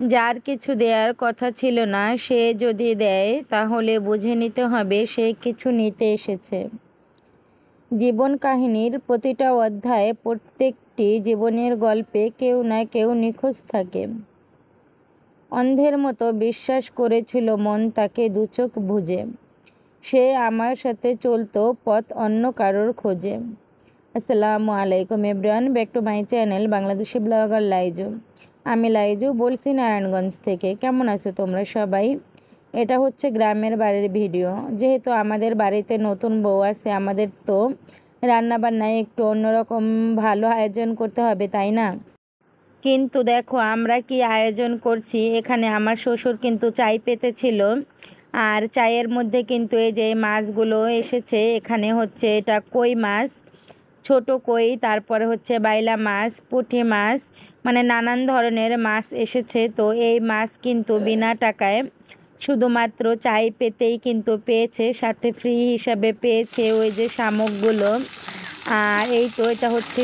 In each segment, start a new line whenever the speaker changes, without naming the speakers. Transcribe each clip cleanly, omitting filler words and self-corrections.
যার কিছু দেওয়ার কথা ছিল না সে যদি দেয় তাহলে বুঝে নিতে হবে সে কিছু নিতে এসেছে। জীবন কাহিনীর প্রতিটা অধ্যায়ে প্রত্যেকটি জীবনের গল্পে কেউ না কেউ নিখোঁজ থাকে। অন্ধের মতো বিশ্বাস করেছিল মন তাকে দুচোখ বুজে। সে আমার সাথে চলতো পথ অন্য কারোর খোঁজে। আসসালামু আলাইকুম everyone, back to my channel Bangladeshi blogger Laiju. আমি লাইজু বলছি নারায়ণগঞ্জ থেকে। কেমন আছো তোমরা সবাই? এটা হচ্ছে গ্রামের বাড়ির ভিডিও। যেহেতু আমাদের বাড়িতে নতুন বউ আছে, আমাদের তো রান্নাবান্নায় একটু অন্যরকম ভালো আয়োজন করতে হবে, তাই না? কিন্তু দেখো আমরা কি আয়োজন করছি। এখানে আমার শ্বশুর কিন্তু চাই পেতেছিল, আর চায়ের মধ্যে কিন্তু এই যে মাছগুলো এসেছে। এখানে হচ্ছে এটা কই মাছ, ছোট কই, তারপরে হচ্ছে বাইলা মাছ, পুঁটি মাছ, মানে নানান ধরনের মাছ এসেছে। তো এই মাছ কিন্তু বিনা টাকায় শুধুমাত্র চাই পেতেই কিন্তু পেয়েছে, সাথে ফ্রি হিসাবে পেয়েছে ওই যে শামুকগুলো। আর এই তো এটা হচ্ছে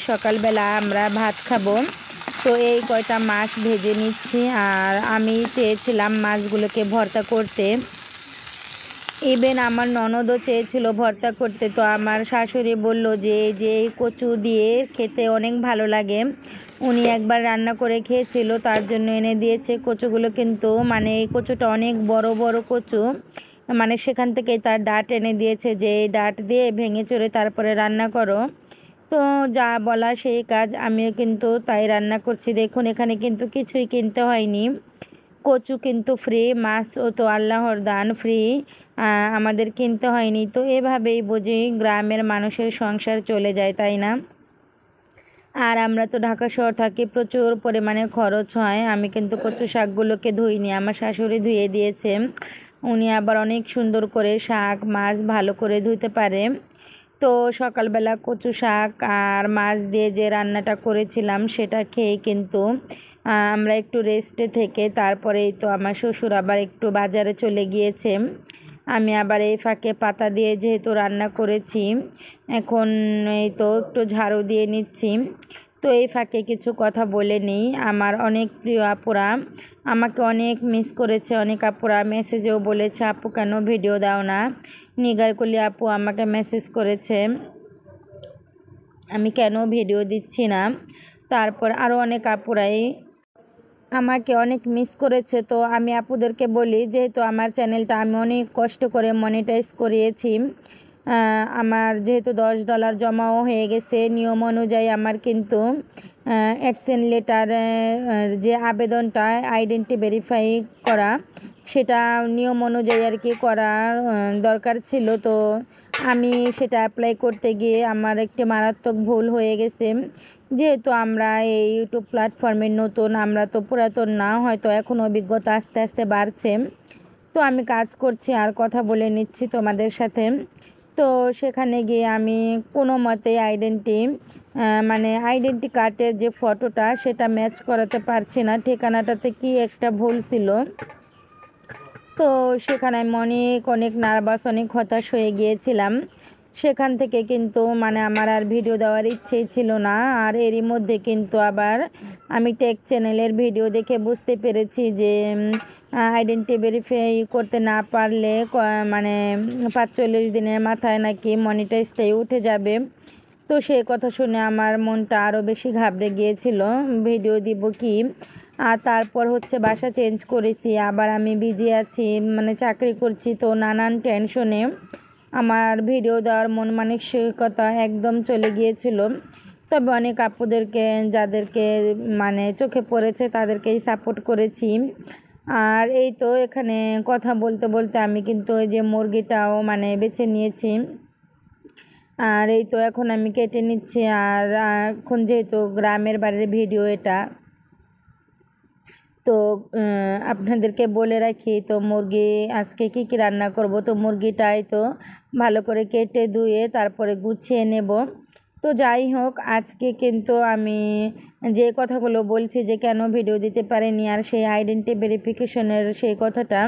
সকালবেলা আমরা ভাত খাবো, তো এই কয়টা মাছ ভেজে নিচ্ছি। আর আমি চেয়েছিলাম মাছগুলোকে ভর্তা করতে, ইভেন আমার ননদও চেয়েছিল ভর্তা করতে। তো আমার শাশুড়ি বলল যে এই কচু দিয়ে খেতে অনেক ভালো লাগে, উনি একবার রান্না করে খেয়েছিল, তার জন্য এনে দিয়েছে কচুগুলো। কিন্তু মানে এই কচুটা অনেক বড় বড় কচু, মানে সেখান থেকে তার ডাঁট এনে দিয়েছে যে এই ডাঁট দিয়ে ভেঙে চড়ে তারপরে রান্না করো। তো যা বলা সেই কাজ, আমিও কিন্তু তাই রান্না করছি। দেখুন এখানে কিন্তু কিছুই কিনতে হয়নি, কচু কিন্তু ফ্রি, মাছও তো আল্লাহর দান, ফ্রি, আমাদের কিনতে হয়নি। তো এভাবেই বুঝি গ্রামের মানুষের সংসার চলে যায়, তাই না? আর আমরা তো ঢাকা শহর থাকি, প্রচুর পরিমাণে খরচ হয়। আমি কিন্তু কচু শাকগুলোকে ধুইনি, আমার শাশুড়ি ধুয়ে দিয়েছে। উনি আবার অনেক সুন্দর করে শাক মাছ ভালো করে ধুতে পারে। তো সকালবেলা কচু শাক আর মাছ দিয়ে যে রান্নাটা করেছিলাম সেটা খেয়ে কিন্তু আমরা একটু রেস্টে থেকে তারপরেই তো আমার শ্বশুর আবার একটু বাজারে চলে গিয়েছে। আমি আবার এই ফাঁকে পাতা দিয়ে যেহেতু রান্না করেছি, এখন এই তো একটু ঝাড়ু দিয়ে নিচ্ছি। তো এই ফাঁকে কিছু কথা বলে নিই। আমার অনেক প্রিয় আপুরা আমাকে অনেক মিস করেছে, অনেক আপুরা মেসেজেও বলেছে আপু কেন ভিডিও দাও না। নিগার কলি আপু আমাকে মেসেজ করেছে আমি কেন ভিডিও দিচ্ছি না। তারপর আরও অনেক আপুরাই আমাকে অনেক মিস করেছে। তো আমি আপুদেরকে বলি, যেহেতু আমার চ্যানেলটা আমি অনেক কষ্ট করে মনিটাইজ করিয়েছি, আমার যেহেতু $10 জমাও হয়ে গেছে, নিয়ম অনুযায়ী আমার কিন্তু অ্যাডসেন্স লেটার যে আবেদনটা আইডেন্টি ভেরিফাই করা, সেটা নিয়ম অনুযায়ী আর কি করার দরকার ছিল। তো আমি সেটা অ্যাপ্লাই করতে গিয়ে আমার একটি মারাত্মক ভুল হয়ে গেছে। যেহেতু আমরা এই ইউটিউব প্ল্যাটফর্মে নতুন, আমরা তো পুরাতন না, হয়তো এখন অভিজ্ঞতা আস্তে আস্তে বাড়ছে। তো আমি কাজ করছি আর কথা বলে নিচ্ছি তোমাদের সাথে। তো সেখানে গিয়ে আমি কোনো মতে মানে আইডেন্টি কার্ডের যে ফটোটা সেটা ম্যাচ করাতে পারছি না, ঠিকানাটাতে কি একটা ভুল ছিল। তো সেখানে আমি অনেক নার্ভাস, অনেক হতাশ হয়ে গিয়েছিলাম। সেখান থেকে কিন্তু মানে আমার আর ভিডিও দেওয়ার ইচ্ছেই ছিল না। আর এরই মধ্যে কিন্তু আবার আমি টেক চ্যানেলের ভিডিও দেখে বুঝতে পেরেছি যে আইডেন্টি ভেরিফাই করতে না পারলে মানে 45 দিনের মাথায় নাকি মনিটাইজটাই উঠে যাবে। তো সেই কথা শুনে আমার মনটা আরও বেশি ঘাবড়ে গিয়েছিল, ভিডিও দিব কি। আর তারপর হচ্ছে বাসা চেঞ্জ করেছি, আবার আমি বিজি আছি, মানে চাকরি করছি, তো নানান টেনশনে আমার ভিডিও দেওয়ার মন মানসিকতা একদম চলে গিয়েছিল। তবে অনেক আপুদেরকে যাদেরকে মানে চোখে পড়েছে তাদেরকেই সাপোর্ট করেছি। আর এই তো এখানে কথা বলতে বলতে আমি কিন্তু ওই যে মুরগিটাও মানে বেছে নিয়েছি। আর এই তো এখন আমি কেটে নিচ্ছি। আর এখন যেহেতু গ্রামের বাড়ির ভিডিও এটা, তো আপনাদেরকে বলে রাখি, তো মুরগি আজকে কি রান্না করব। তো মুরগিটাই তো ভালো করে কেটে ধুয়ে তারপরে গুছিয়ে নেব। তো যাই হোক, আজকে কিন্তু আমি যে কথাগুলো বলছি যে কেন ভিডিও দিতে পারিনি, আর সেই আইডেন্টি ভেরিফিকেশনের সেই কথাটা,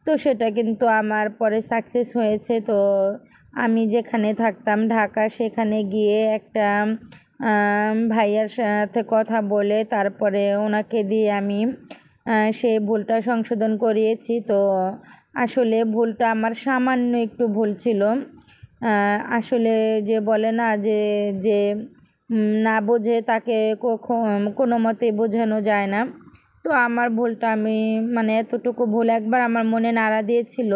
তো সেটা কিন্তু আমার পরে সাকসেস হয়েছে। তো আমি যেখানে থাকতাম ঢাকা, সেখানে গিয়ে একটা ভাইয়ার সাথে কথা বলে তারপরে ওনাকে দিয়ে আমি সেই ভুলটা সংশোধন করিয়েছি। তো আসলে ভুলটা আমার সামান্য একটু ভুল ছিল। আসলে যে বলে না যে যে না বোঝে তাকে কোনো মতেই বোঝানো যায় না। তো আমার ভুলটা আমি মানে এতটুকু ভুল একবার আমার মনে নাড়া দিয়েছিল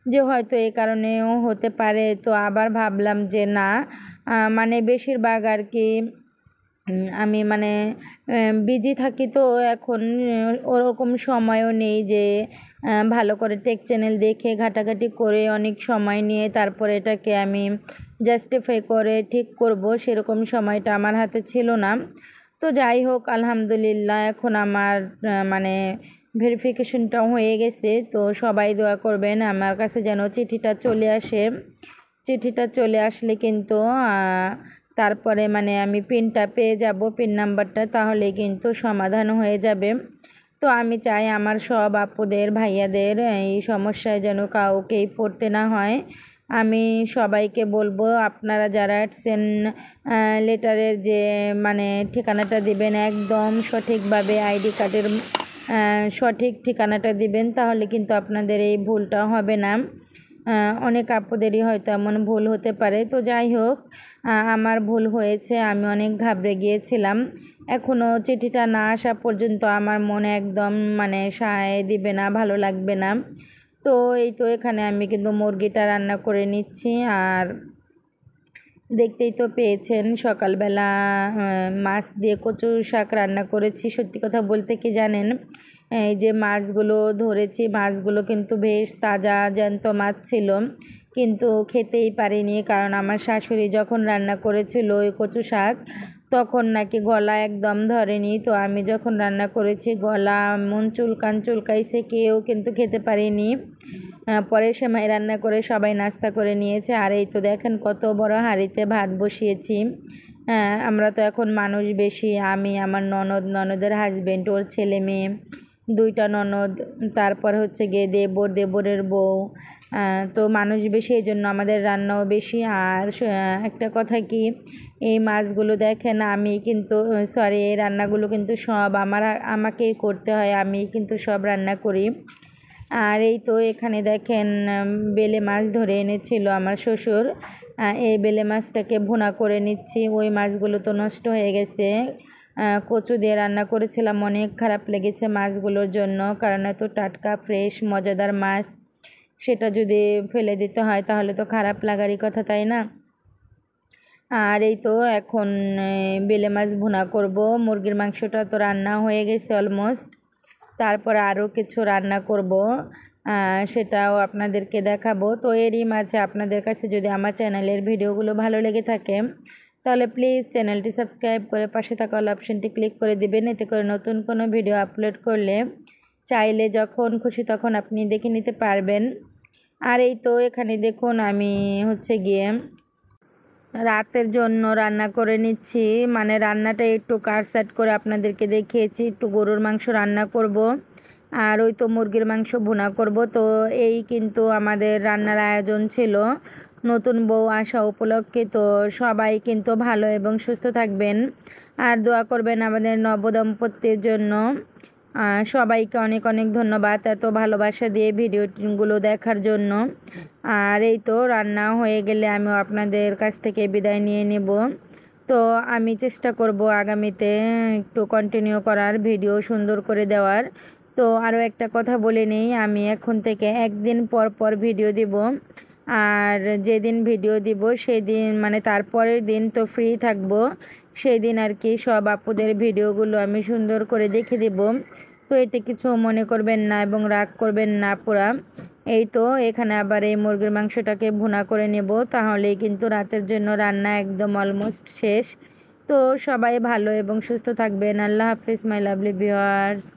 যে হয়তো এই কারণেও হতে পারে। তো আবার ভাবলাম যে না, মানে বেশিরভাগ আর কি আমি মানে বিজি থাকি, তো এখন ওরকম সময়ও নেই যে ভালো করে টেক চ্যানেল দেখে ঘাটাঘাটি করে অনেক সময় নিয়ে তারপরে এটাকে আমি জাস্টিফাই করে ঠিক করব, সেরকম সময়টা আমার হাতে ছিল না। তো যাই হোক, আলহামদুলিল্লাহ এখন আমার মানে ভেরিফিকেশনটাও হয়ে গেছে। তো সবাই দোয়া করবেন আমার কাছে যেন চিঠিটা চলে আসে। চিঠিটা চলে আসলে কিন্তু তারপরে মানে আমি পিনটা পেয়ে যাব, পিন নাম্বারটা, তাহলে কিন্তু সমাধান হয়ে যাবে। তো আমি চাই আমার সব আপুদের ভাইয়াদের এই সমস্যায় যেন কাউকেই পড়তে না হয়। আমি সবাইকে বলবো আপনারা যারা অ্যাডসেন লেটারের যে মানে ঠিকানাটা দিবেন একদম সঠিকভাবে, আইডি কার্ডের সঠিক ঠিকানাটা দিবেন, তাহলে কিন্তু আপনাদের এই ভুলটা হবে না। অনেক আপুদেরই হয়তো এমন ভুল হতে পারে। তো যাই হোক, আমার ভুল হয়েছে, আমি অনেক ঘাবড়ে গিয়েছিলাম। এখনও চিঠিটা না আসা পর্যন্ত আমার মনে একদম মানে সায় দিবে না, ভালো লাগবে না। তো এই তো এখানে আমি কিন্তু মুরগিটা রান্না করে নিচ্ছি। আর দেখতেই তো পেয়েছেন সকালবেলা মাছ দিয়ে কচু শাক রান্না করেছি। সত্যি কথা বলতে কি জানেন, এই যে মাছগুলো ধরেছি, মাছগুলো কিন্তু বেশ তাজা জ্যান্ত মাছ ছিল, কিন্তু খেতেই পারিনি। কারণ আমার শাশুড়ি যখন রান্না করেছিল ওই কচু শাক, তখন নাকি গলা একদম ধরেনি। তো আমি যখন রান্না করেছি গলা মন চুলকাইছে, কেউ কিন্তু খেতে পারিনি। পরে সেমাই রান্না করে সবাই নাস্তা করে নিয়েছে। আর এই তো দেখেন কত বড় হাঁড়িতে ভাত বসিয়েছি। আমরা তো এখন মানুষ বেশি, আমি, আমার ননদের হাজবেন্ড, ওর ছেলে মেয়ে, দুইটা ননদ, তারপর হচ্ছে গিয়ে দেবরের বউ। তো মানুষ বেশি, এই জন্য আমাদের রান্নাও বেশি। আর একটা কথা কি, এই মাছগুলো দেখেন আমি কিন্তু সরি, এই রান্নাগুলো কিন্তু সব আমাকেই করতে হয়, আমি কিন্তু সব রান্না করি। আর এই তো এখানে দেখেন বেলে মাছ ধরে এনেছিল আমার শ্বশুর। এই বেলে মাছটাকে ভুনা করে নিচ্ছি। ওই মাছগুলো তো নষ্ট হয়ে গেছে, কচু দিয়ে রান্না করেছিলাম, অনেক খারাপ লেগেছে মাছগুলোর জন্য। কারণ এত টাটকা ফ্রেশ মজাদার মাছ, সেটা যদি ফেলে দিতে হয় তাহলে তো খারাপ লাগারই কথা, তাই না? আর এই তো এখন বেলে মাছ ভুনা করব। মুরগির মাংসটা তো রান্না হয়ে গেছে অলমোস্ট। তারপর আরও কিছু রান্না করব, সেটাও আপনাদেরকে দেখাবো। তো এরই মাঝে আপনাদের কাছে যদি আমার চ্যানেলের ভিডিওগুলো ভালো লেগে থাকে তাহলে প্লিজ চ্যানেলটি সাবস্ক্রাইব করে পাশে থাকা অল অপশনটি ক্লিক করে দিবেন। এতে করে নতুন কোনো ভিডিও আপলোড করলে চাইলে যখন খুশি তখন আপনি দেখে নিতে পারবেন। আর এই তো এখানে দেখুন আমি হচ্ছে গিয়ে রাতের জন্য রান্না করে নিচ্ছি। মানে রান্নাটা একটু কাটসাট করে আপনাদেরকে দেখিয়েছি। একটু গরুর মাংস রান্না করব, আর ওই তো মুরগির মাংস ভুনা করব। তো এই কিন্তু আমাদের রান্নার আয়োজন ছিল নতুন বউ আসা উপলক্ষে। তো সবাই কিন্তু ভালো এবং সুস্থ থাকবেন, আর দোয়া করবেন আমাদের নবদম্পতির জন্য। সবাইকে অনেক অনেক ধন্যবাদ এত ভালোবাসা দিয়ে ভিডিওগুলো দেখার জন্য। আর এই তো রান্না হয়ে গেলে আমিও আপনাদের কাছ থেকে বিদায় নিয়ে নেব। তো আমি চেষ্টা করব আগামীতে একটু কন্টিনিউ করার, ভিডিও সুন্দর করে দেওয়ার। তো আরও একটা কথা বলে নেই, আমি এখন থেকে একদিন পর পর ভিডিও দিব। আর যেদিন ভিডিও দিব সেই দিন মানে তারপরের দিন তো ফ্রি থাকবো, সেই দিন আর কি সব আপুদের ভিডিওগুলো আমি সুন্দর করে দেখে দেব। তো এতে কিছু মনে করবেন না এবং রাগ করবেন না পুরা। এই তো এখানে আবার এই মুরগির মাংসটাকে ভুনা করে নেব, তাহলেই কিন্তু রাতের জন্য রান্না একদম অলমোস্ট শেষ। তো সবাই ভালো এবং সুস্থ থাকবেন। আল্লাহ হাফিজ মাই লাভলি ভিউয়ার্স।